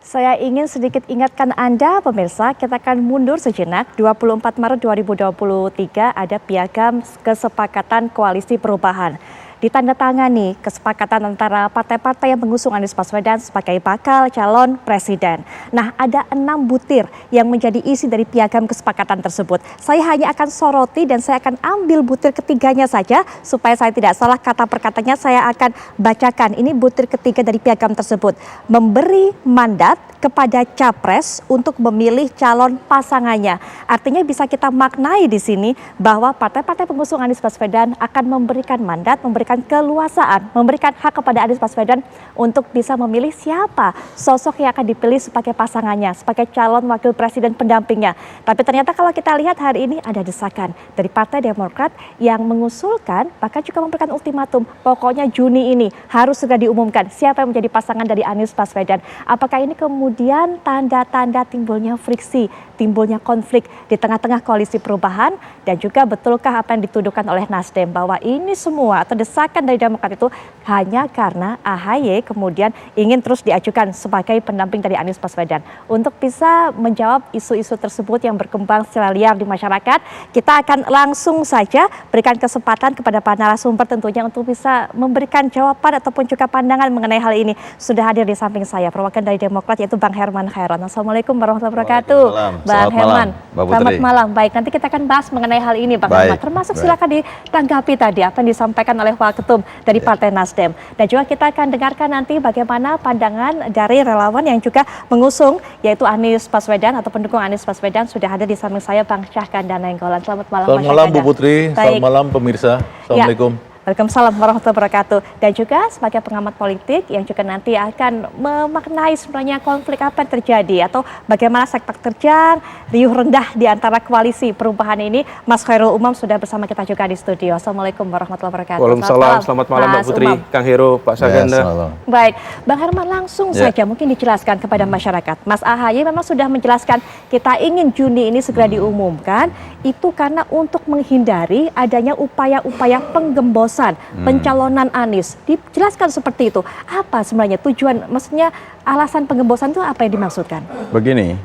Saya ingin sedikit ingatkan Anda, pemirsa, kita akan mundur sejenak. 24 Maret 2023 ada piagam kesepakatan koalisi perubahan. Ditandatangani kesepakatan antara partai-partai yang mengusung Anies Baswedan sebagai bakal calon presiden. Nah, ada 6 butir yang menjadi isi dari piagam kesepakatan tersebut. Saya hanya akan soroti dan saya akan ambil butir ketiganya saja supaya saya tidak salah kata per katanya. Saya akan bacakan. Ini butir ketiga dari piagam tersebut. Memberi mandat kepada capres untuk memilih calon pasangannya. Artinya bisa kita maknai di sini bahwa partai-partai pengusung Anies Baswedan akan memberikan mandat, memberikan keluasaan, memberikan hak kepada Anies Baswedan untuk bisa memilih siapa sosok yang akan dipilih sebagai pasangannya, sebagai calon wakil presiden pendampingnya. Tapi ternyata kalau kita lihat hari ini ada desakan dari Partai Demokrat yang mengusulkan, bahkan juga memberikan ultimatum, pokoknya Juni ini harus segera diumumkan siapa yang menjadi pasangan dari Anies Baswedan. Apakah ini kemudian tanda-tanda timbulnya friksi, timbulnya konflik di tengah-tengah koalisi perubahan, dan juga betulkah apa yang dituduhkan oleh Nasdem bahwa ini semua atau desakan dari Demokrat itu hanya karena AHY kemudian ingin terus diajukan sebagai pendamping dari Anies Baswedan. Untuk bisa menjawab isu-isu tersebut yang berkembang secara liar di masyarakat, kita akan langsung saja berikan kesempatan kepada para narasumber tentunya untuk bisa memberikan jawaban ataupun juga pandangan mengenai hal ini. Sudah hadir di samping saya perwakilan dari Demokrat yaitu Bang Herman Khairon. Assalamualaikum warahmatullahi wabarakatuh. Bang Herman, selamat malam. Baik, nanti kita akan bahas mengenai hal ini Bang Herman. Termasuk silakan ditanggapi tadi apa yang disampaikan oleh Waketum dari Partai Nasdem. Dan juga kita akan dengarkan nanti bagaimana pandangan dari relawan yang juga mengusung yaitu Anies Baswedan atau pendukung Anies Baswedan. Sudah hadir di samping saya Bang Syahkanda Nainggolan. Selamat malam. Selamat malam Bu Putri, selamat malam pemirsa. Assalamualaikum. Waalaikumsalam warahmatullahi wabarakatuh. Dan juga sebagai pengamat politik yang juga nanti akan memaknai sebenarnya konflik apa yang terjadi atau bagaimana sepak terjang, riuh rendah di antara koalisi perubahan ini. Mas Khairul Umam sudah bersama kita juga di studio. Assalamualaikum warahmatullahi wabarakatuh. Waalaikumsalam, selamat malam Mbak Putri, Kang Hero, Pak Syahganda. Baik, Bang Herman langsung saja mungkin dijelaskan kepada masyarakat. Mas AHY memang sudah menjelaskan kita ingin Juni ini segera diumumkan, itu karena untuk menghindari adanya upaya-upaya penggembosan pencalonan Anies. Dijelaskan seperti itu. Apa sebenarnya tujuan, maksudnya alasan penggembosan itu apa yang dimaksudkan? Begini,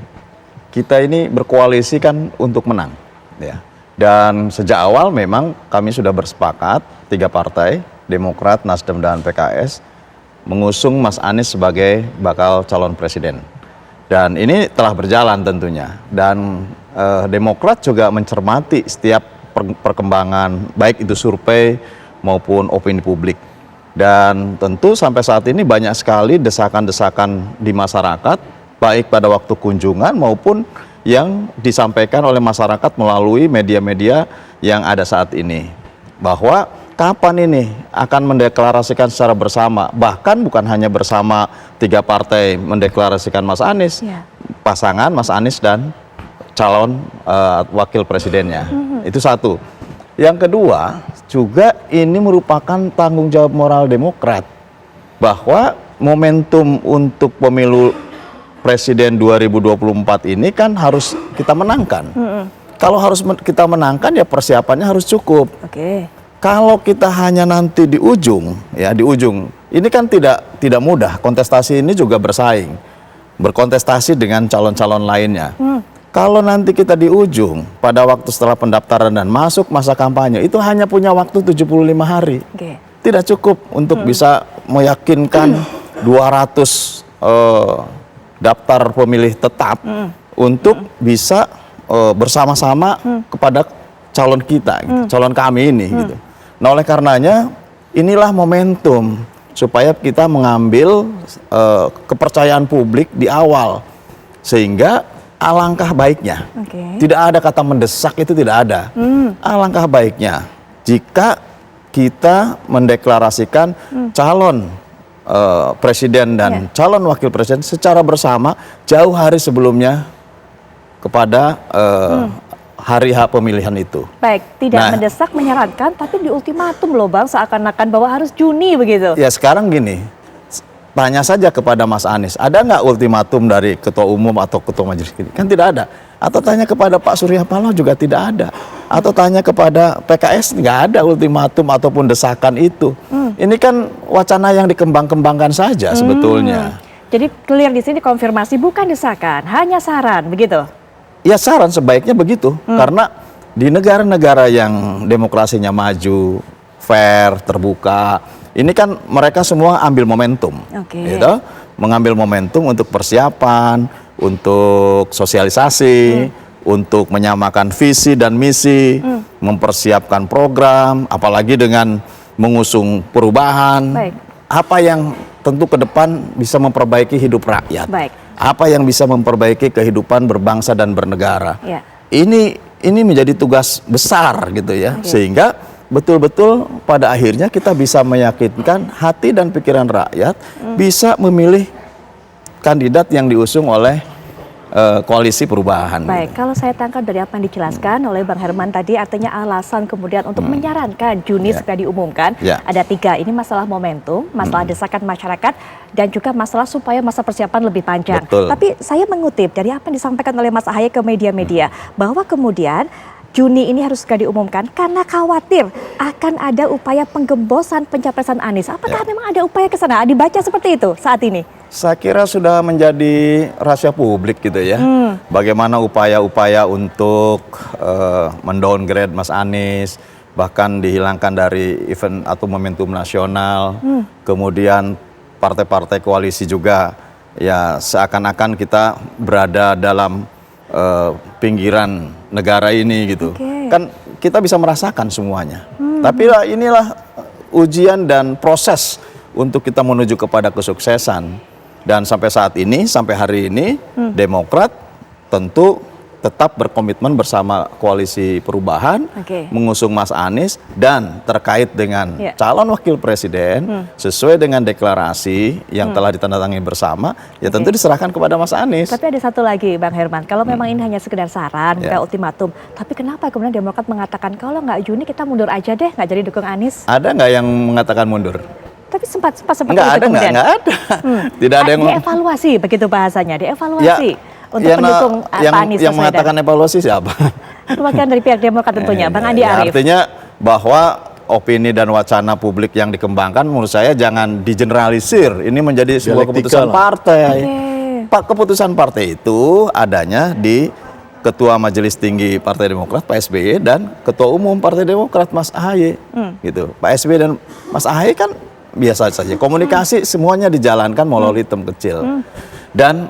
kita ini berkoalisi kan untuk menang, ya. Dan sejak awal memang kami sudah bersepakat 3 partai, Demokrat, Nasdem dan PKS, mengusung Mas Anies sebagai bakal calon presiden. Dan ini telah berjalan tentunya. Dan Demokrat juga mencermati setiap perkembangan, baik itu survei maupun opini publik. Dan tentu sampai saat ini banyak sekali desakan-desakan di masyarakat, baik pada waktu kunjungan maupun yang disampaikan oleh masyarakat melalui media-media yang ada saat ini. Bahwa kapan ini akan mendeklarasikan secara bersama, bahkan bukan hanya bersama 3 partai mendeklarasikan Mas Anies, pasangan Mas Anies dan calon wakil presidennya. Itu satu. Yang kedua, juga ini merupakan tanggung jawab moral Demokrat bahwa momentum untuk pemilu presiden 2024 ini kan harus kita menangkan. Kalau harus kita menangkan ya persiapannya harus cukup. Kalau kita hanya nanti di ujung, ya di ujung, ini kan tidak mudah. Kontestasi ini juga bersaing, berkontestasi dengan calon-calon lainnya. Kalau nanti kita di ujung, pada waktu setelah pendaftaran dan masuk masa kampanye, itu hanya punya waktu 75 hari. Tidak cukup untuk bisa meyakinkan 200 daftar pemilih tetap untuk bisa bersama-sama kepada calon kita, gitu, calon kami ini. Gitu. Nah oleh karenanya, inilah momentum supaya kita mengambil kepercayaan publik di awal. Sehingga alangkah baiknya, tidak ada kata mendesak, itu tidak ada. Alangkah baiknya jika kita mendeklarasikan calon presiden dan calon wakil presiden secara bersama jauh hari sebelumnya kepada hari H pemilihan itu. Baik, tidak mendesak, menyarankan, tapi di ultimatum loh Bang, seakan-akan bahwa harus Juni begitu. Ya sekarang gini, tanya saja kepada Mas Anies, ada nggak ultimatum dari Ketua Umum atau Ketua Majelis? Kan tidak ada. Atau tanya kepada Pak Surya Paloh juga tidak ada. Atau tanya kepada PKS, nggak ada ultimatum ataupun desakan itu. Ini kan wacana yang dikembang-kembangkan saja sebetulnya. Jadi clear di sini konfirmasi bukan desakan, hanya saran, begitu? Ya saran sebaiknya begitu, karena di negara-negara yang demokrasinya maju, fair, terbuka, ini kan mereka semua ambil momentum, gitu, mengambil momentum untuk persiapan, untuk sosialisasi, untuk menyamakan visi dan misi, mempersiapkan program, apalagi dengan mengusung perubahan, apa yang tentu ke depan bisa memperbaiki hidup rakyat, apa yang bisa memperbaiki kehidupan berbangsa dan bernegara. Ini menjadi tugas besar gitu ya, sehingga betul-betul pada akhirnya kita bisa meyakinkan hati dan pikiran rakyat bisa memilih kandidat yang diusung oleh koalisi perubahan. Baik, kalau saya tangkap dari apa yang dijelaskan oleh Bang Herman tadi, artinya alasan kemudian untuk menyarankan Juni segera diumumkan, ada 3, ini masalah momentum, masalah desakan masyarakat, dan juga masalah supaya masa persiapan lebih panjang. Betul. Tapi saya mengutip dari apa yang disampaikan oleh Mas Ahaye ke media-media, bahwa kemudian Juni ini harus segera diumumkan karena khawatir akan ada upaya penggembosan pencapresan Anies. Apakah memang ada upaya ke sana? Dibaca seperti itu saat ini? Saya kira sudah menjadi rahasia publik gitu ya. Bagaimana upaya-upaya untuk mendowngrade Mas Anies, bahkan dihilangkan dari event atau momentum nasional. Kemudian partai-partai koalisi juga ya seakan-akan kita berada dalam pinggiran negara ini gitu. Kan kita bisa merasakan semuanya. Tapi inilah ujian dan proses untuk kita menuju kepada kesuksesan. Dan sampai saat ini, sampai hari ini, Demokrat tentu tetap berkomitmen bersama koalisi perubahan, mengusung Mas Anies, dan terkait dengan calon wakil presiden, sesuai dengan deklarasi yang telah ditandatangani bersama, ya tentu diserahkan kepada Mas Anies. Tapi ada satu lagi Bang Herman, kalau memang ini hanya sekedar saran, bukan ultimatum, tapi kenapa kemudian Demokrat mengatakan kalau nggak Juni kita mundur aja deh, nggak jadi dukung Anies? Ada nggak yang mengatakan mundur? Tapi sempat seperti nggak itu ada, kemudian. Nggak ada. Tidak ada yang dievaluasi begitu bahasanya, dievaluasi untuk pendukung Pak Anies yang mengatakan evaluasi siapa? Perwakilan dari pihak Demokrat tentunya, Bang Andi Arief. Artinya bahwa opini dan wacana publik yang dikembangkan menurut saya jangan digeneralisir. Ini menjadi sebuah keputusan partai. Keputusan partai itu adanya di Ketua Majelis Tinggi Partai Demokrat Pak SBY dan Ketua Umum Partai Demokrat Mas Ahaye. Gitu. Pak SBY dan Mas Ahaye kan biasa saja. Komunikasi semuanya dijalankan melalui tim kecil. Dan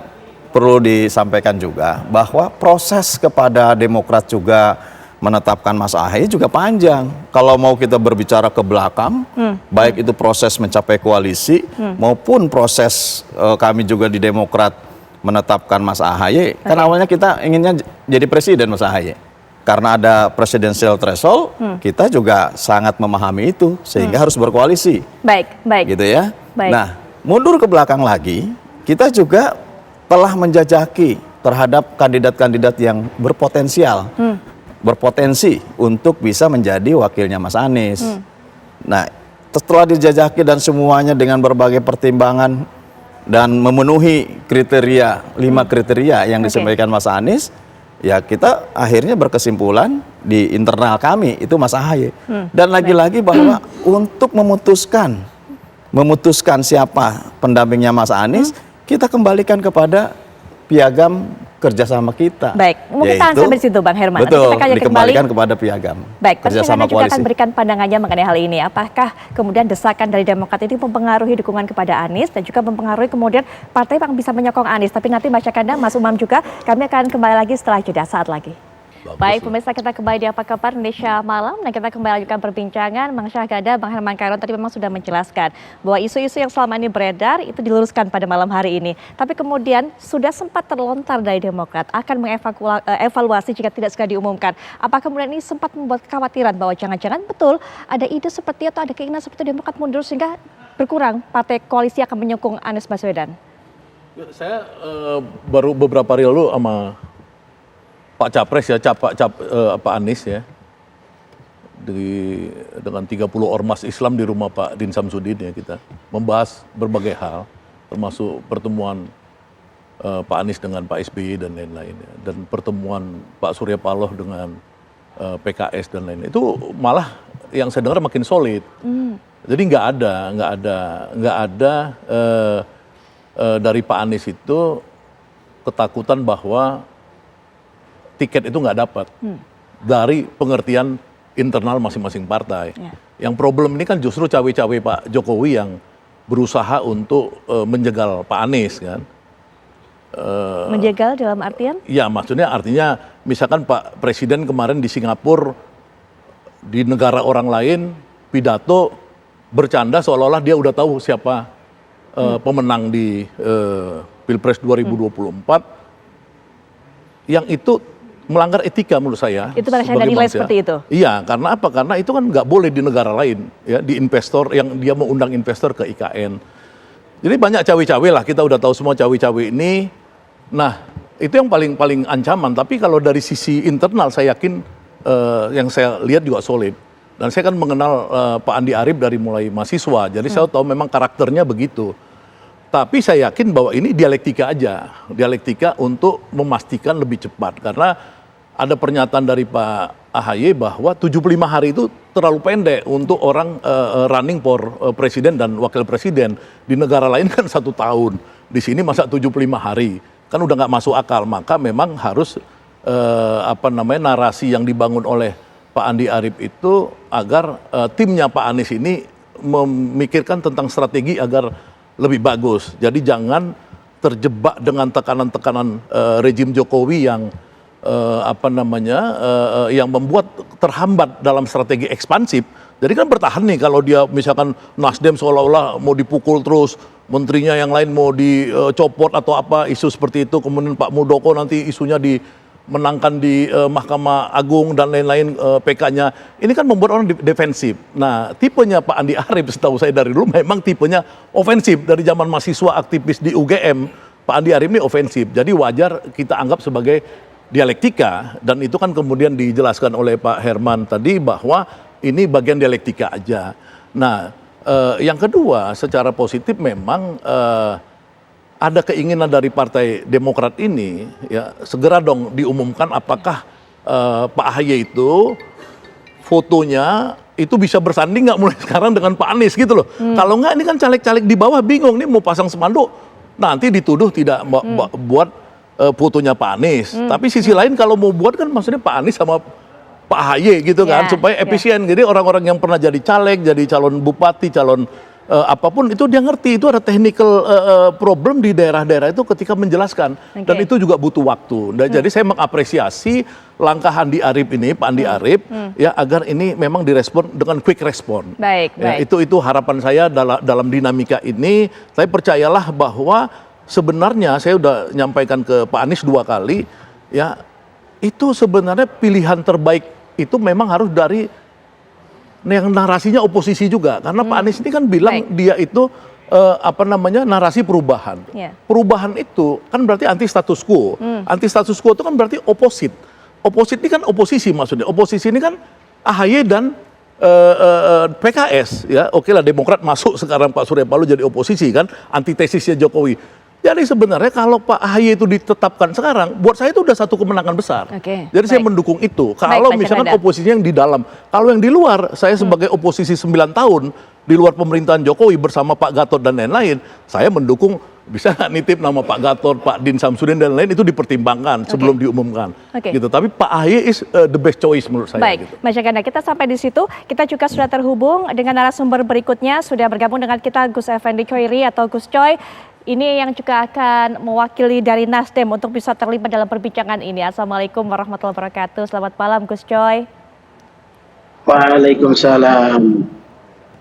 perlu disampaikan juga bahwa proses kepada Demokrat juga menetapkan Mas Ahaye juga panjang. Kalau mau kita berbicara ke belakang, baik itu proses mencapai koalisi maupun proses kami juga di Demokrat menetapkan Mas Ahaye. Kan awalnya kita inginnya jadi presiden Mas Ahaye. Karena ada presidential threshold, kita juga sangat memahami itu sehingga harus berkoalisi. Baik. Gitu ya. Nah, mundur ke belakang lagi, kita juga telah menjajaki terhadap kandidat-kandidat yang berpotensial, berpotensi untuk bisa menjadi wakilnya Mas Anies. Nah, setelah dijajaki dan semuanya dengan berbagai pertimbangan dan memenuhi kriteria 5 kriteria yang disampaikan Mas Anies, ya kita akhirnya berkesimpulan di internal kami itu Mas Ahaye. Dan lagi-lagi bahwa untuk memutuskan siapa pendampingnya Mas Anies, kita kembalikan kepada piagam kerjasama kita. Baik, mungkin tahan sampai di situ Bang Herman. Betul, dikembalikan kepada piagam kerjasama juga koalisi. akan berikan pandangannya mengenai hal ini. Apakah kemudian desakan dari Demokrat ini mempengaruhi dukungan kepada Anies dan juga mempengaruhi kemudian partai yang bisa menyokong Anies. Tapi nanti Mas Syahganda, Mas Umam juga, kami akan kembali lagi setelah jeda saat lagi. Baik, pemirsa, kita kembali di Apa Kabar Indonesia Malam dan kita kembali lanjutkan perbincangan. Bang Syahganda, Bang Herman Kairon tadi memang sudah menjelaskan bahwa isu-isu yang selama ini beredar itu diluruskan pada malam hari ini. Tapi kemudian sudah sempat terlontar dari Demokrat akan mengevaluasi jika tidak segera diumumkan. Apakah kemudian ini sempat membuat kekhawatiran bahwa jangan-jangan betul ada ide seperti atau ada keinginan seperti Demokrat mundur sehingga berkurang partai koalisi akan menyokong Anies Baswedan? Saya baru beberapa hari lalu sama Pak Capres ya, Pak Anies ya, dengan 30 ormas Islam di rumah Pak Din Samsudin ya, kita membahas berbagai hal, termasuk pertemuan Pak Anies dengan Pak SBY dan lain-lain ya, dan pertemuan Pak Surya Paloh dengan PKS dan lain-lain. Itu malah yang saya dengar makin solid. Jadi nggak ada dari Pak Anies itu ketakutan bahwa tiket itu nggak dapat dari pengertian internal masing-masing partai. Yang problem ini kan justru cawe-cawe Pak Jokowi yang berusaha untuk menjegal Pak Anies kan. Menjegal dalam artian? Ya maksudnya artinya misalkan Pak Presiden kemarin di Singapura di negara orang lain pidato bercanda seolah-olah dia udah tahu siapa pemenang di Pilpres 2024 yang itu melanggar etika menurut saya. Itu pada saya nilai seperti itu? Iya, karena apa? Karena itu kan nggak boleh di negara lain, ya, di investor yang dia mau undang investor ke IKN. Jadi banyak cawe-cawe lah, kita udah tahu semua cawe-cawe ini. Nah, itu yang paling ancaman. Tapi kalau dari sisi internal saya yakin yang saya lihat juga solid. Dan saya kan mengenal Pak Andi Arief dari mulai mahasiswa, jadi saya tahu memang karakternya begitu. Tapi saya yakin bahwa ini dialektika aja, dialektika untuk memastikan lebih cepat. Karena ada pernyataan dari Pak AHY bahwa 75 hari itu terlalu pendek untuk orang running for presiden dan wakil presiden. Di negara lain kan 1 tahun, di sini masa 75 hari, kan udah nggak masuk akal. Maka memang harus narasi yang dibangun oleh Pak Andi Arief itu agar timnya Pak Anies ini memikirkan tentang strategi agar lebih bagus. Jadi jangan terjebak dengan tekanan-tekanan rejim Jokowi yang yang membuat terhambat dalam strategi ekspansif. Jadi kan bertahan nih kalau dia misalkan Nasdem seolah-olah mau dipukul terus, menterinya yang lain mau dicopot atau apa isu seperti itu, kemudian Pak Muldoko nanti isunya dimenangkan di Mahkamah Agung dan lain-lain PK-nya. Ini kan membuat orang defensif. Nah, tipenya Pak Andi Arief setahu saya dari dulu memang tipenya ofensif. Dari zaman mahasiswa aktivis di UGM, Pak Andi Arief ini ofensif. Jadi wajar kita anggap sebagai dialektika, dan itu kan kemudian dijelaskan oleh Pak Herman tadi bahwa ini bagian dialektika aja. Nah, yang kedua secara positif memang ada keinginan dari Partai Demokrat ini ya segera dong diumumkan apakah Pak AHY itu fotonya itu bisa bersanding nggak mulai sekarang dengan Pak Anies gitu loh. Kalau nggak ini kan caleg-caleg di bawah bingung nih mau pasang spanduk nanti dituduh tidak buat fotonya Pak Anies. Tapi sisi lain kalau mau buat kan maksudnya Pak Anies sama Pak AHY gitu kan supaya efisien. Jadi orang-orang yang pernah jadi caleg, jadi calon bupati, calon apapun itu dia ngerti itu ada technical problem di daerah-daerah itu ketika menjelaskan dan itu juga butuh waktu. Dan jadi saya mengapresiasi langkah Andi Arief ini, Pak Andi Arief ya agar ini memang direspon dengan quick respon. Baik, ya, baik. itu harapan saya dalam dinamika ini. Saya percayalah bahwa sebenarnya saya udah nyampaikan ke Pak Anies 2 kali ya itu sebenarnya pilihan terbaik itu memang harus dari yang narasinya oposisi juga, karena Pak Anies ini kan bilang dia itu narasi perubahan. Perubahan itu kan berarti anti status quo. Anti status quo itu kan berarti oposit. Oposit ini kan oposisi maksudnya. Oposisi ini kan AHY dan PKS ya. Oke lah Demokrat masuk sekarang Pak Surya Paloh jadi oposisi kan, antitesisnya Jokowi. Jadi sebenarnya kalau Pak AHY itu ditetapkan sekarang, buat saya itu udah satu kemenangan besar. Jadi saya mendukung itu. Kalau misalkan oposisinya yang di dalam, kalau yang di luar, saya sebagai oposisi 9 tahun di luar pemerintahan Jokowi bersama Pak Gatot dan lain-lain, saya mendukung bisa nggak nitip nama Pak Gatot, Pak Din Samsudin dan lain-lain itu dipertimbangkan sebelum diumumkan. Gitu. Tapi Pak AHY is the best choice menurut saya. Baik, gitu. Mas Jaganda, kita sampai di situ. Kita juga sudah terhubung dengan narasumber berikutnya, sudah bergabung dengan kita Gus Effendi Choiri atau Gus Coy. Ini yang juga akan mewakili dari Nasdem untuk bisa terlibat dalam perbincangan ini. Assalamualaikum warahmatullahi wabarakatuh. Selamat malam Gus Coy. Waalaikumsalam.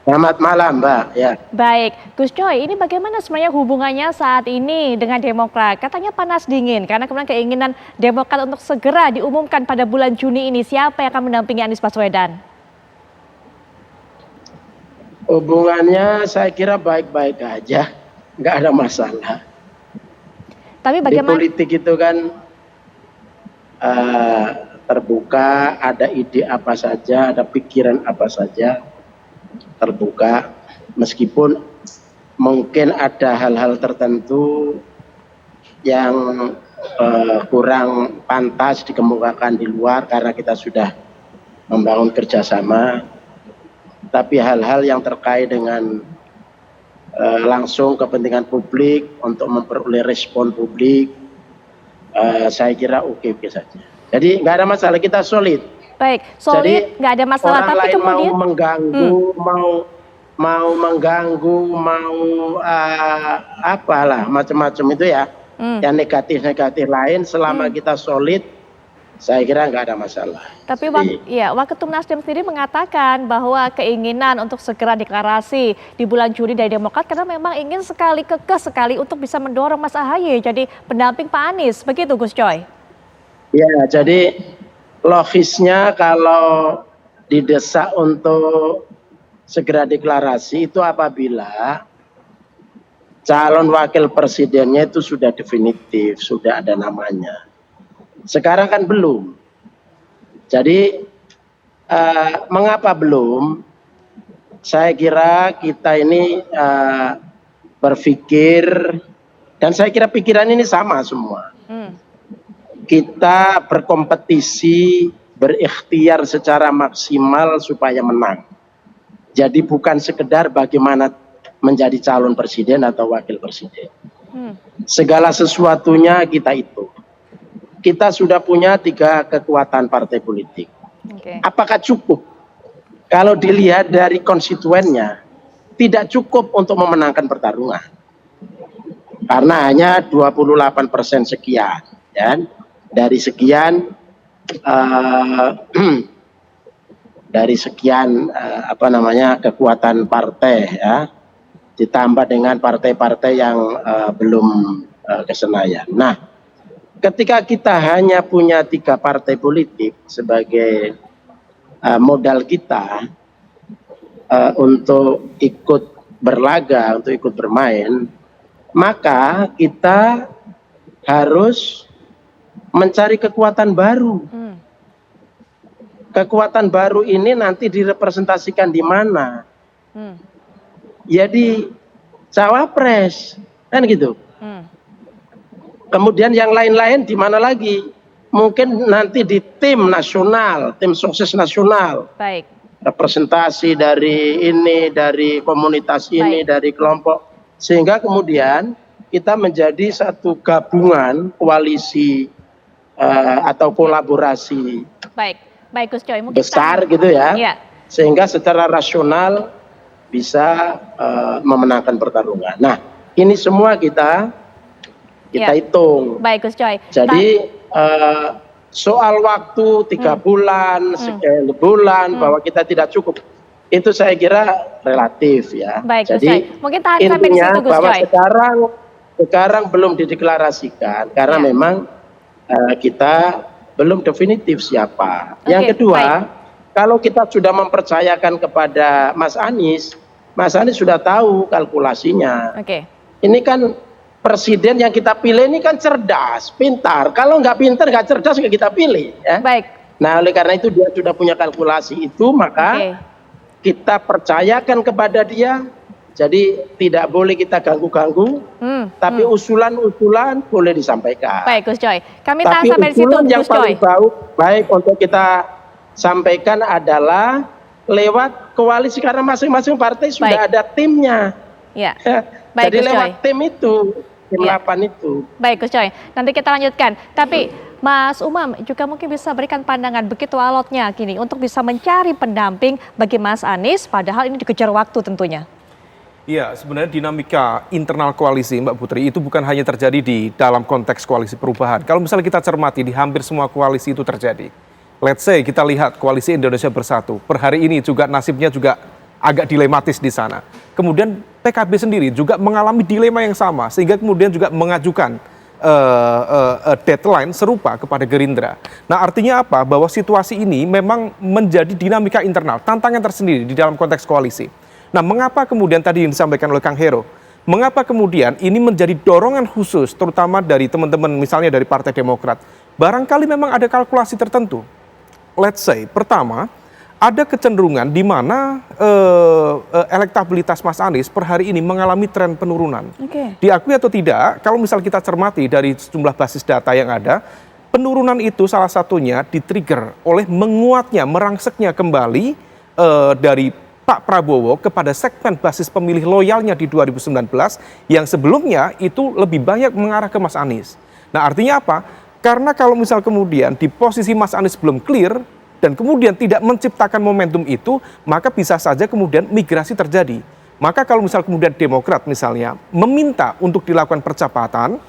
Selamat malam Mbak. Ya. Baik, Gus Coy, ini bagaimana sebenarnya hubungannya saat ini dengan Demokrat? Katanya panas dingin karena kemudian keinginan Demokrat untuk segera diumumkan pada bulan Juni ini siapa yang akan mendampingi Anies Baswedan. Hubungannya saya kira baik-baik aja. Nggak ada masalah. Tapi bagaimana? Di politik itu kan terbuka, ada ide apa saja, ada pikiran apa saja, terbuka. Meskipun mungkin ada hal-hal tertentu yang kurang pantas dikemukakan di luar karena kita sudah membangun kerjasama. Tapi hal-hal yang terkait dengan langsung kepentingan publik untuk memperoleh respon publik, saya kira oke-oke saja. Jadi nggak ada masalah, kita solid. Baik, solid, nggak ada masalah. Orang Tapi lain kemudian mau mengganggu, mau mengganggu, mau apalah macam-macam itu ya, yang negatif-negatif lain, selama kita solid, saya kira nggak ada masalah. Tapi Jadi, Waketum Nasdem sendiri mengatakan bahwa keinginan untuk segera deklarasi di bulan Juni dari Demokrat karena memang ingin kekeh sekali untuk bisa mendorong Mas Ahaye jadi pendamping Pak Anies. Begitu Gus Coy? ya, jadi logisnya kalau didesak untuk segera deklarasi itu apabila calon wakil presidennya itu sudah definitif, sudah ada namanya. Sekarang kan belum. Jadi mengapa belum? Saya kira kita ini berpikir, dan saya kira pikiran ini sama semua. Kita berkompetisi, berikhtiar secara maksimal supaya menang. Jadi bukan sekedar bagaimana menjadi calon presiden atau wakil presiden. Segala sesuatunya kita hitung. Kita sudah punya 3 kekuatan partai politik. Apakah cukup? Kalau dilihat dari konstituennya, tidak cukup untuk memenangkan pertarungan. Karena hanya 28% sekian. Dan dari sekian kekuatan partai ya, ditambah dengan partai-partai yang belum ke Senayan. Nah, ketika kita hanya punya 3 partai politik sebagai modal kita untuk ikut berlaga, untuk ikut bermain, maka kita harus mencari kekuatan baru. Kekuatan baru ini nanti direpresentasikan di mana? Ya di cawapres, kan gitu. Kemudian yang lain-lain di mana lagi? Mungkin nanti di tim nasional, tim sukses nasional. Baik. Representasi dari ini, dari komunitas ini, dari kelompok. Sehingga kemudian kita menjadi satu gabungan koalisi atau kolaborasi. Baik Gus Coy. Besar gitu ya. Sehingga secara rasional bisa memenangkan pertarungan. Nah, ini semua kita hitung. Baik Gus Coy. Jadi soal waktu 3 bulan, sekian bulan bahwa kita tidak cukup, itu saya kira relatif ya. Baik, jadi mungkin tahan sampai di intinya situ, Gus bahwa Coy. sekarang belum dideklarasikan karena memang kita belum definitif siapa. Yang kedua, kalau kita sudah mempercayakan kepada Mas Anies sudah tahu kalkulasinya. Ini kan presiden yang kita pilih ini kan cerdas, pintar. Kalau nggak pintar, nggak cerdas, nggak kita pilih. Ya? Nah, oleh karena itu dia sudah punya kalkulasi itu, maka kita percayakan kepada dia. Jadi tidak boleh kita ganggu-ganggu, tapi usulan-usulan boleh disampaikan. Baik Gus Coy, kami tahan sampai di situ Gus Coy. Yang paling baik untuk kita sampaikan adalah lewat koalisi, karena masing-masing partai sudah ada timnya. Baik, jadi Gus lewat Coy. tim itu, tim 8 itu. Baik Gus Coy, nanti kita lanjutkan. Tapi Mas Umam juga mungkin bisa berikan pandangan begitu alotnya gini untuk bisa mencari pendamping bagi Mas Anies, padahal ini dikejar waktu tentunya. Iya, sebenarnya dinamika internal koalisi Mbak Putri itu bukan hanya terjadi di dalam konteks koalisi perubahan. Kalau misalnya kita cermati di hampir semua koalisi itu terjadi. Let's say kita lihat koalisi Indonesia Bersatu. Per hari ini juga nasibnya juga agak dilematis di sana. Kemudian PKB sendiri juga mengalami dilema yang sama sehingga kemudian juga mengajukan deadline serupa kepada Gerindra. Nah, artinya apa? Bahwa situasi ini memang menjadi dinamika internal, tantangan tersendiri di dalam konteks koalisi. Nah, mengapa kemudian tadi yang disampaikan oleh Kang Hero, mengapa kemudian ini menjadi dorongan khusus terutama dari teman-teman misalnya dari Partai Demokrat? Barangkali memang ada kalkulasi tertentu. Let's say, pertama, ada kecenderungan di mana elektabilitas Mas Anies per hari ini mengalami tren penurunan. Diakui atau tidak, kalau misal kita cermati dari sejumlah basis data yang ada, penurunan itu salah satunya di-trigger oleh menguatnya, merangseknya kembali dari Pak Prabowo kepada segmen basis pemilih loyalnya di 2019 yang sebelumnya itu lebih banyak mengarah ke Mas Anies. Nah, artinya apa? Karena kalau misal kemudian di posisi Mas Anies belum clear dan kemudian tidak menciptakan momentum itu, maka bisa saja kemudian migrasi terjadi. Maka kalau misal kemudian Demokrat misalnya meminta untuk dilakukan percepatan,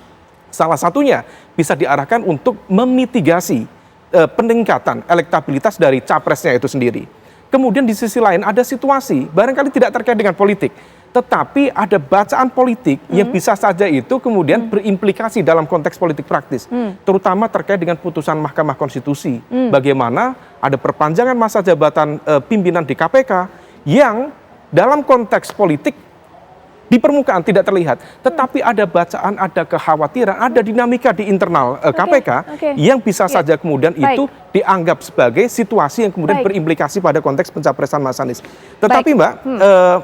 salah satunya bisa diarahkan untuk memitigasi peningkatan elektabilitas dari capresnya itu sendiri. Kemudian di sisi lain ada situasi, barangkali tidak terkait dengan politik, tetapi ada bacaan politik yang bisa saja itu kemudian berimplikasi dalam konteks politik praktis, terutama terkait dengan putusan Mahkamah Konstitusi. Bagaimana ada perpanjangan masa jabatan pimpinan di KPK yang dalam konteks politik di permukaan tidak terlihat, tetapi ada bacaan, ada kekhawatiran, ada dinamika di internal KPK yang bisa saja kemudian itu dianggap sebagai situasi yang kemudian berimplikasi pada konteks pencapresan Mas Anies. Tetapi Mbak,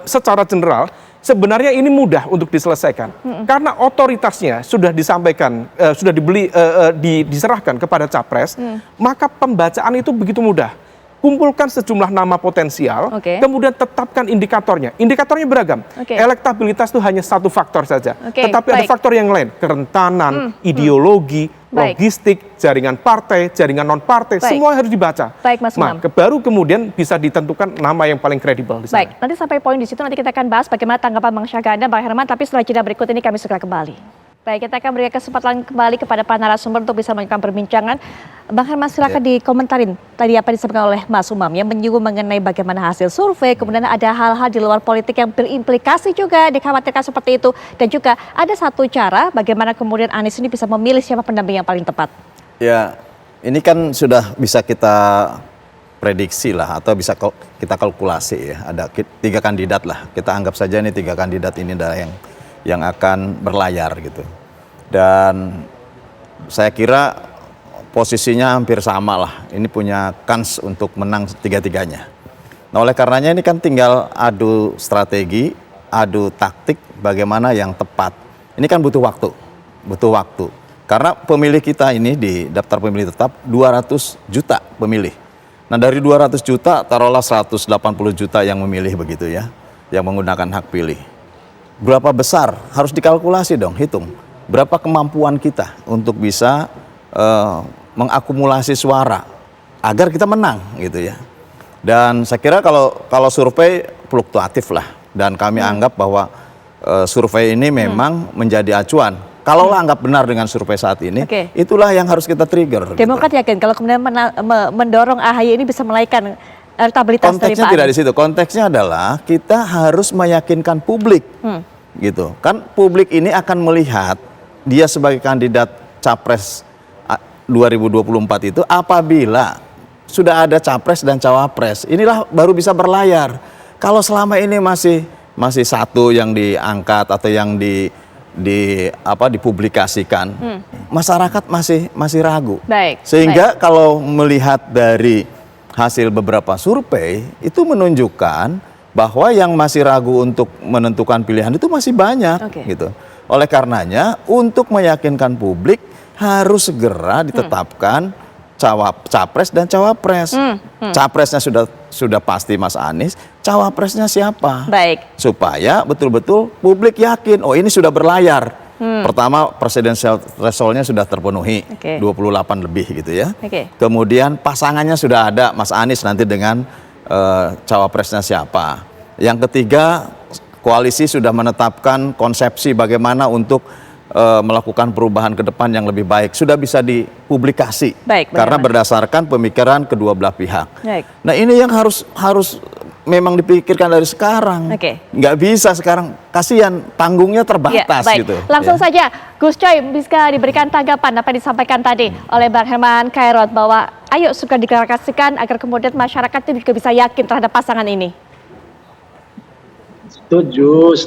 secara general sebenarnya ini mudah untuk diselesaikan karena otoritasnya sudah disampaikan, sudah diserahkan kepada capres, maka pembacaan itu begitu mudah. Kumpulkan sejumlah nama potensial, kemudian tetapkan indikatornya. Indikatornya beragam. Elektabilitas itu hanya satu faktor saja. Tetapi ada faktor yang lain, kerentanan, ideologi, logistik, jaringan partai, jaringan non-partai, semua harus dibaca. Mas Umam. Baru kemudian bisa ditentukan nama yang paling kredibel di sana. Nanti sampai poin di situ nanti kita akan bahas bagaimana tanggapan Bang Syahganda, Bang Herman, tapi setelah jeda berikut ini kami segera kembali. Kita akan berikan kesempatan kembali kepada para narasumber untuk bisa melanjutkan perbincangan. Bang Herman, silakan dikomentarin tadi apa disampaikan oleh Mas Umam yang menyinggung mengenai bagaimana hasil survei, kemudian ada hal-hal di luar politik yang berimplikasi juga dikhawatirkan seperti itu, dan juga ada satu cara bagaimana kemudian Anies ini bisa memilih siapa pendamping yang paling tepat. Ya, ini kan sudah bisa kita prediksi lah atau bisa kita kalkulasi ya. Ada 3 kandidat lah. Kita anggap saja ini 3 kandidat ini adalah yang akan berlayar gitu. Dan saya kira posisinya hampir sama lah. Ini punya kans untuk menang 3-tiganya. Nah, oleh karenanya ini kan tinggal adu strategi, adu taktik bagaimana yang tepat. Ini kan butuh waktu. Butuh waktu. Karena pemilih kita ini di daftar pemilih tetap 200 juta pemilih. Nah, dari 200 juta taruhlah 180 juta yang memilih begitu ya, yang menggunakan hak pilih. Berapa besar? Harus dikalkulasi dong, hitung. Berapa kemampuan kita untuk bisa mengakumulasi suara agar kita menang gitu ya. Dan saya kira kalau survei fluktuatif lah. Dan kami anggap bahwa survei ini memang menjadi acuan. Kalaulah anggap benar dengan survei saat ini, itulah yang harus kita trigger. Demokrat yakin kalau kemudian mendorong AHY ini bisa menaikkan elektabilitas dari Pak Anies? Konteksnya tidak di situ. Konteksnya adalah kita harus meyakinkan publik, gitu. Kan publik ini akan melihat dia sebagai kandidat capres 2024 itu apabila sudah ada capres dan cawapres. Inilah baru bisa berlayar. Kalau selama ini masih satu yang diangkat atau yang dipublikasikan, masyarakat masih ragu. Sehingga kalau melihat dari hasil beberapa survei itu menunjukkan bahwa yang masih ragu untuk menentukan pilihan itu masih banyak gitu. Oleh karenanya untuk meyakinkan publik harus segera ditetapkan capres dan cawapres. Capresnya sudah pasti Mas Anies, cawapresnya siapa? Supaya betul-betul publik yakin, oh ini sudah berlayar. Pertama presidensial threshold-nya sudah terpenuhi, 28 lebih gitu ya. Kemudian pasangannya sudah ada, Mas Anies nanti dengan cawapresnya siapa. Yang ketiga, koalisi sudah menetapkan konsepsi bagaimana untuk melakukan perubahan ke depan yang lebih baik. Sudah bisa dipublikasi karena berdasarkan pemikiran kedua belah pihak. Nah ini yang harus memang dipikirkan dari sekarang. Nggak bisa sekarang, kasihan panggungnya terbatas gitu. Langsung saja, Gus Coy bisa diberikan tanggapan apa yang disampaikan tadi oleh Bang Herman Khairot bahwa ayo suka diklarasikan agar kemudian masyarakat itu juga bisa yakin terhadap pasangan ini. Setuju.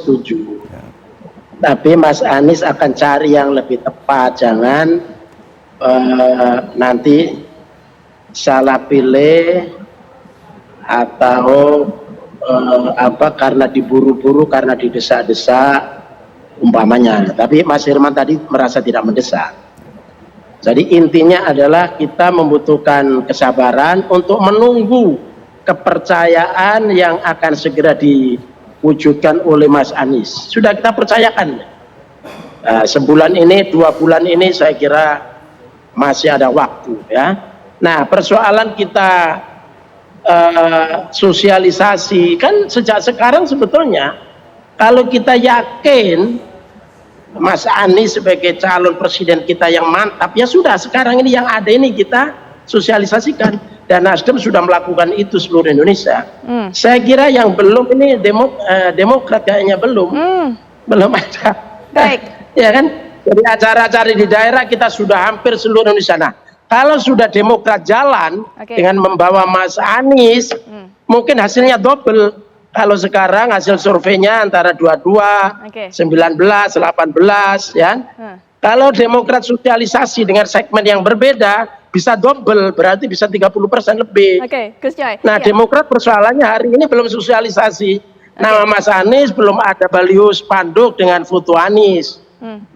Tapi Mas Anies akan cari yang lebih tepat, jangan nanti salah pilih atau karena diburu-buru, karena didesak-desak umpamanya. Tapi Mas Herman tadi merasa tidak mendesak. Jadi intinya adalah kita membutuhkan kesabaran untuk menunggu kepercayaan yang akan segera diwujudkan oleh Mas Anies. Sudah kita percayakan. Sebulan ini, 2 bulan ini saya kira masih ada waktu ya. Nah, persoalan kita sosialisasi kan sejak sekarang sebetulnya kalau kita yakin Mas Anies sebagai calon presiden kita yang mantap, ya sudah sekarang ini yang ada ini kita sosialisasikan, dan Nasdem sudah melakukan itu seluruh Indonesia. Saya kira yang belum ini Demokrat kayaknya belum ada. Baik. Ya kan, jadi acara-acara di daerah kita sudah hampir seluruh Indonesia. Nah, kalau sudah Demokrat jalan dengan membawa Mas Anies, mungkin hasilnya double. Kalau sekarang hasil surveinya antara 22, 19, 18 ya. Kalau Demokrat sosialisasi dengan segmen yang berbeda bisa double, berarti bisa 30% lebih. Gus Coy. Nah, Demokrat persoalannya hari ini belum sosialisasi. Nama Mas Anies belum ada baliho spanduk dengan foto Anies.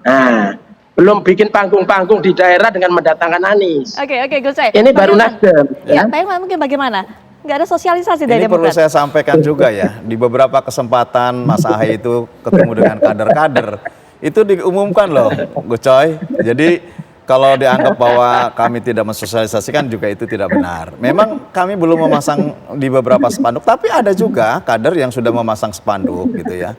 Nah, belum bikin panggung-panggung di daerah dengan mendatangkan Anies. Oke, Gus Coy. Ini baru Nasdem. Ya, tapi mungkin bagaimana? Nggak ada sosialisasi dari Ini perlu Demokrat. saya sampaikan juga ya, di beberapa kesempatan Mas Ahaye itu ketemu dengan kader-kader, itu diumumkan loh, Gus Coy. Jadi kalau dianggap bahwa kami tidak mensosialisasikan juga itu tidak benar. Memang kami belum memasang di beberapa spanduk, tapi ada juga kader yang sudah memasang spanduk gitu ya.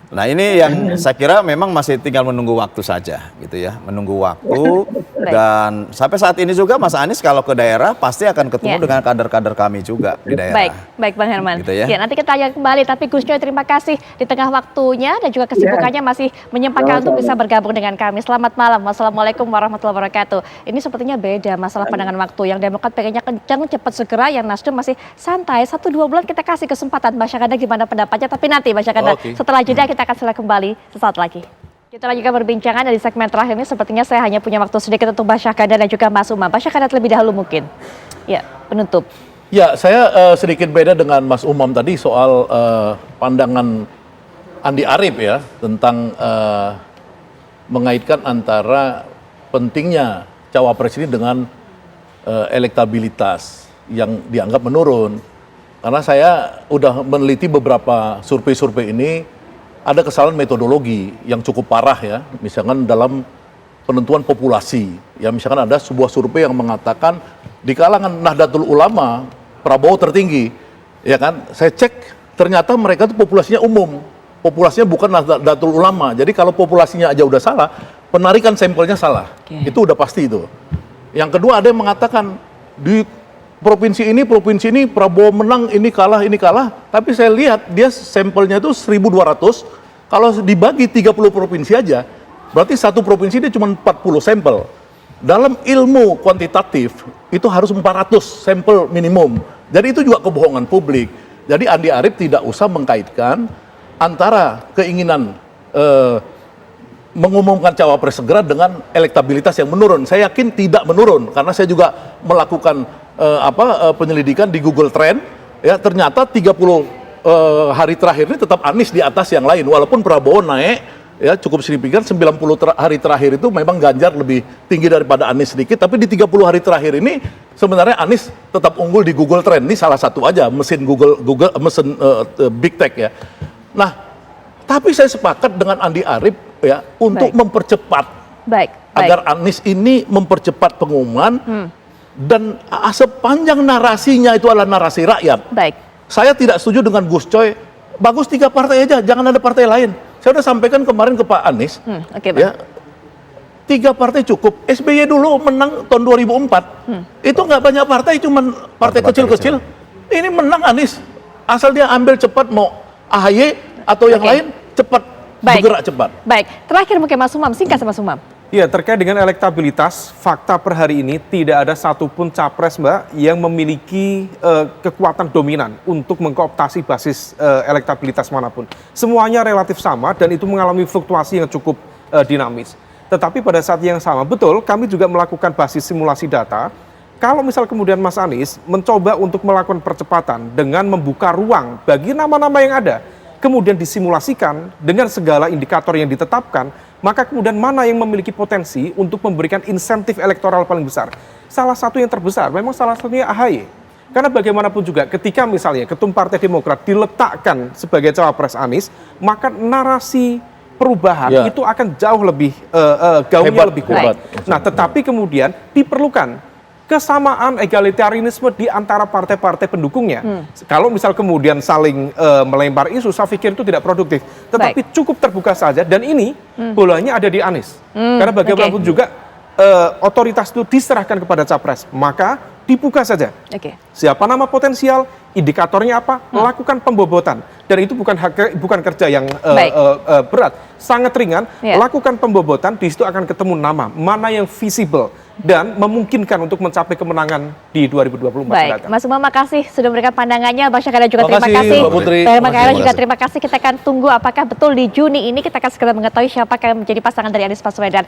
Nah ini yang saya kira memang masih tinggal menunggu waktu saja gitu ya, menunggu waktu. Dan sampai saat ini juga Mas Anies kalau ke daerah pasti akan ketemu dengan kader-kader kami juga di daerah. Baik Bang Herman. Gitu ya. Nanti kita tanya kembali, tapi Gus Coy terima kasih di tengah waktunya dan juga kesibukannya masih menyempatkan untuk bisa bergabung dengan kami. Selamat malam, wassalamualaikum warahmatullahi wabarakatuh. Ini sepertinya beda masalah pandangan waktu, yang Demokrat pengennya kencang, cepat segera, yang Nasdem masih santai, 1-2 bulan kita kasih kesempatan. Masyarakat gimana pendapatnya, tapi nanti masyarakat setelah jeda kita akan silakan kembali sesaat lagi. Kita lanjutkan perbincangan dari segmen terakhir ini. Sepertinya saya hanya punya waktu sedikit untuk Mbak Syahkanda dan juga Mas Umam. Mbak Syahkanda terlebih dahulu mungkin. Ya, penutup. Ya, saya sedikit beda dengan Mas Umam tadi soal pandangan Andi Arief ya tentang mengaitkan antara pentingnya cawapres ini dengan elektabilitas yang dianggap menurun. Karena saya udah meneliti beberapa survei-survei ini, ada kesalahan metodologi yang cukup parah ya, misalkan dalam penentuan populasi. Ya misalkan ada sebuah survei yang mengatakan di kalangan Nahdlatul Ulama Prabowo tertinggi, ya kan? Saya cek ternyata mereka itu populasinya umum, populasinya bukan Nahdlatul Ulama. Jadi kalau populasinya aja udah salah, penarikan sampelnya salah, itu udah pasti itu. Yang kedua ada yang mengatakan di provinsi ini Prabowo menang, ini kalah, tapi saya lihat dia sampelnya itu 1.200, kalau dibagi 30 provinsi aja, berarti satu provinsi dia cuma 40 sampel. Dalam ilmu kuantitatif, itu harus 400 sampel minimum. Jadi itu juga kebohongan publik. Jadi Andi Arief tidak usah mengkaitkan antara keinginan mengumumkan cawapres segera dengan elektabilitas yang menurun. Saya yakin tidak menurun, karena saya juga melakukan penyelidikan di Google Trend, ya ternyata 30 hari terakhir ini tetap Anies di atas yang lain, walaupun Prabowo naik ya cukup signifikan. 90 hari terakhir itu memang Ganjar lebih tinggi daripada Anies sedikit, tapi di 30 hari terakhir ini sebenarnya Anies tetap unggul di Google Trend. Ini salah satu aja mesin Google mesin Big Tech ya. Nah, tapi saya sepakat dengan Andi Arief ya untuk mempercepat agar Anies ini mempercepat pengumuman. Dan sepanjang narasinya itu adalah narasi rakyat. Saya tidak setuju dengan Gus Coy, bagus 3 partai aja, jangan ada partai lain. Saya sudah sampaikan kemarin ke Pak Anies, ya, 3 partai cukup. SBY dulu menang tahun 2004, itu nggak banyak partai, cuma partai kecil-kecil. Ini menang Anies, asal dia ambil cepat, mau AHY atau yang lain, cepat, bergerak cepat. Baik, terakhir mungkin Mas Umam, singkat Mas Umam. Ya, terkait dengan elektabilitas, fakta per hari ini tidak ada satupun capres, Mbak, yang memiliki kekuatan dominan untuk mengkooptasi basis elektabilitas manapun. Semuanya relatif sama dan itu mengalami fluktuasi yang cukup dinamis. Tetapi pada saat yang sama, betul, kami juga melakukan basis simulasi data. Kalau misal kemudian Mas Anies mencoba untuk melakukan percepatan dengan membuka ruang bagi nama-nama yang ada, kemudian disimulasikan dengan segala indikator yang ditetapkan, maka kemudian mana yang memiliki potensi untuk memberikan insentif elektoral paling besar? Salah satu yang terbesar, memang salah satunya AHY. Karena bagaimanapun juga ketika misalnya Ketum Partai Demokrat diletakkan sebagai cawapres Anies, maka narasi perubahan Ya. itu akan jauh lebih gaungnya Hebat, lebih kuat. hebat. Nah, tetapi kemudian diperlukan kesamaan egalitarianisme di antara partai-partai pendukungnya. Kalau misal kemudian saling melempar isu, saya pikir itu tidak produktif. Tetapi cukup terbuka saja, dan ini bolanya ada di Anies. Karena bagaimanapun juga otoritas itu diserahkan kepada capres, maka dibuka saja. Siapa nama potensial, indikatornya apa, lakukan pembobotan. Dan itu bukan kerja yang berat, sangat ringan. Lakukan pembobotan, di situ akan ketemu nama, mana yang visible dan memungkinkan untuk mencapai kemenangan di 2024 mendatang. Mas Umam, makasih sudah memberikan pandangannya. Bang Syahganda juga terima Makasih, kasih. Mbak Putri. Mbak Kaira juga terima kasih. Kita akan tunggu apakah betul di Juni ini kita akan segera mengetahui siapa yang menjadi pasangan dari Anies Baswedan.